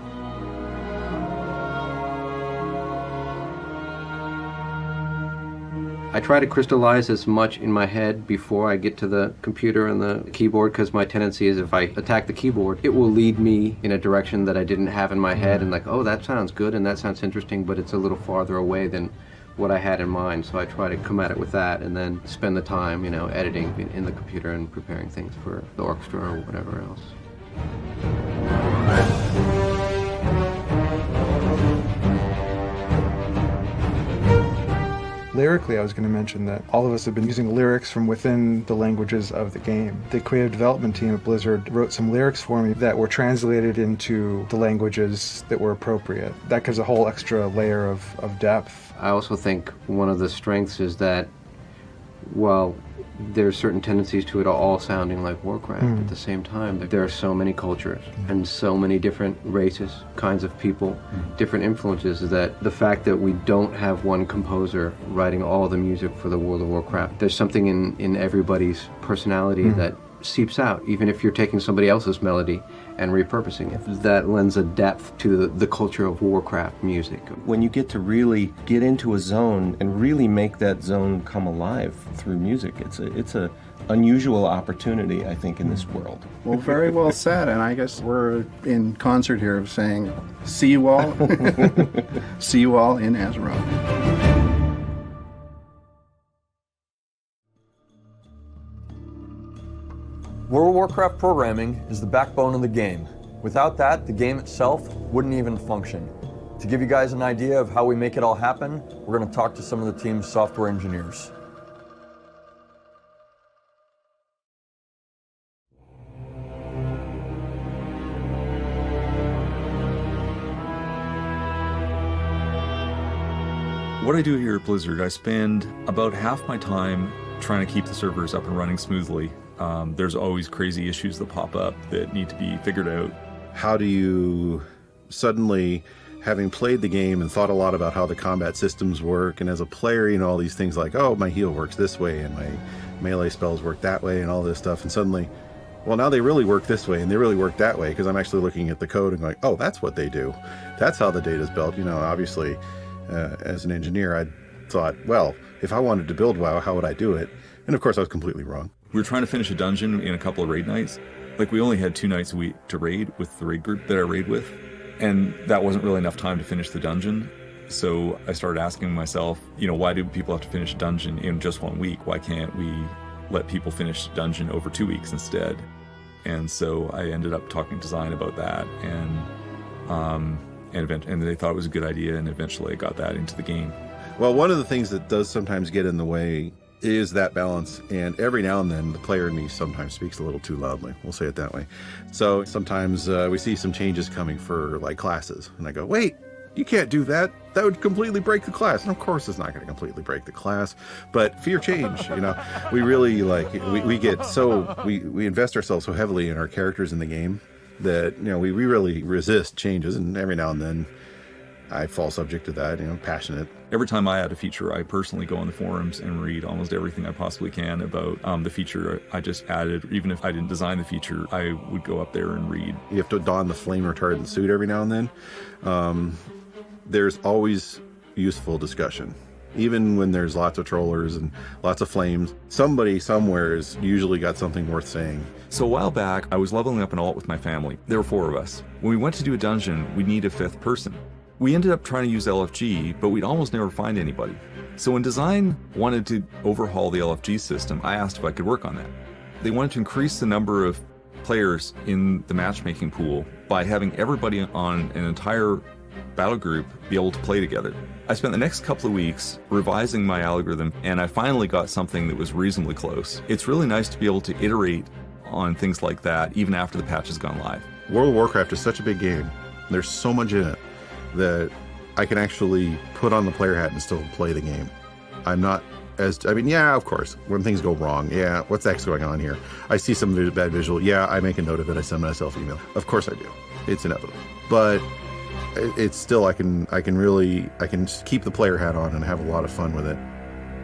I try to crystallize as much in my head before I get to the computer and the keyboard, because my tendency is if I attack the keyboard, it will lead me in a direction that I didn't have in my head, and like, oh, that sounds good and that sounds interesting, but it's a little farther away than what I had in mind. So I try to come at it with that and then spend the time, editing in the computer and preparing things for the orchestra or whatever else. Lyrically, I was going to mention that all of us have been using lyrics from within the languages of the game. The creative development team at Blizzard wrote some lyrics for me that were translated into the languages that were appropriate. That gives a whole extra layer of depth. I also think one of the strengths is that, well, there's certain tendencies to it all sounding like Warcraft. At the same time, there are so many cultures and so many different races, kinds of people, different influences, that the fact that we don't have one composer writing all the music for the World of Warcraft, there's something in everybody's personality that seeps out, even if you're taking somebody else's melody and repurposing it. That lends a depth to the culture of Warcraft music. When you get to really get into a zone and really make that zone come alive through music, it's a unusual opportunity, I think, in this world. Well, very well said, and I guess we're in concert here of saying, see you all, see you all in Azeroth. World of Warcraft programming is the backbone of the game. Without that, the game itself wouldn't even function. To give you guys an idea of how we make it all happen, we're going to talk to some of the team's software engineers. What I do here at Blizzard, I spend about half my time trying to keep the servers up and running smoothly. There's always crazy issues that pop up that need to be figured out. How do you suddenly, having played the game and thought a lot about how the combat systems work, and as a player, you know, all these things like, oh, my heal works this way and my melee spells work that way and all this stuff, and suddenly, well, now they really work this way and they really work that way, because I'm actually looking at the code and going, oh, that's what they do. That's how the data's built. You know, obviously, as an engineer, I thought, well, if I wanted to build WoW, how would I do it? And of course, I was completely wrong. We were trying to finish a dungeon in a couple of raid nights. Like, we only had 2 nights a week to raid with the raid group that I raid with, and that wasn't really enough time to finish the dungeon. So I started asking myself, you know, why do people have to finish a dungeon in just 1 week? Why can't we let people finish a dungeon over 2 weeks instead? And so I ended up talking to design about that, and they thought it was a good idea, and eventually I got that into the game. Well, one of the things that does sometimes get in the way is that balance, and every now and then the player in me sometimes speaks a little too loudly, we'll say it that way. So sometimes we see some changes coming for like classes, and I go, wait, you can't do that, that would completely break the class. And of course it's not going to completely break the class, but fear change, you know. We really we get so, we invest ourselves so heavily in our characters in the game that, you know, we really resist changes, and every now and then I fall subject to that, you know, passionate. Every time I add a feature, I personally go on the forums and read almost everything I possibly can about the feature I just added. Even if I didn't design the feature, I would go up there and read. You have to don the flame retardant suit every now and then. There's always useful discussion. Even when there's lots of trollers and lots of flames, somebody somewhere has usually got something worth saying. So a while back, I was leveling up an alt with my family. There were 4 of us. When we went to do a dungeon, we'd need a 5th person. We ended up trying to use LFG, but we'd almost never find anybody. So when design wanted to overhaul the LFG system, I asked if I could work on that. They wanted to increase the number of players in the matchmaking pool by having everybody on an entire battle group be able to play together. I spent the next couple of weeks revising my algorithm, and I finally got something that was reasonably close. It's really nice to be able to iterate on things like that even after the patch has gone live. World of Warcraft is such a big game. There's so much in it that I can actually put on the player hat and still play the game. I'm not as, I mean, yeah, of course, when things go wrong, yeah, what's actually going on here? I see some bad visual, yeah, I make a note of it, I send myself an email. Of course I do. It's inevitable. But it's still, I can just keep the player hat on and have a lot of fun with it.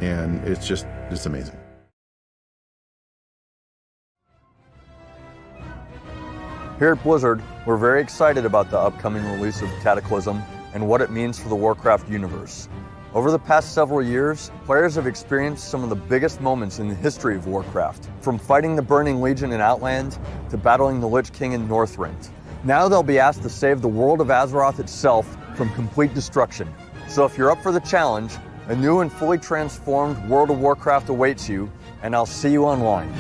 And it's amazing. Here at Blizzard, we're very excited about the upcoming release of Cataclysm and what it means for the Warcraft universe. Over the past several years, players have experienced some of the biggest moments in the history of Warcraft, from fighting the Burning Legion in Outland to battling the Lich King in Northrend. Now they'll be asked to save the world of Azeroth itself from complete destruction. So if you're up for the challenge, a new and fully transformed World of Warcraft awaits you, and I'll see you online.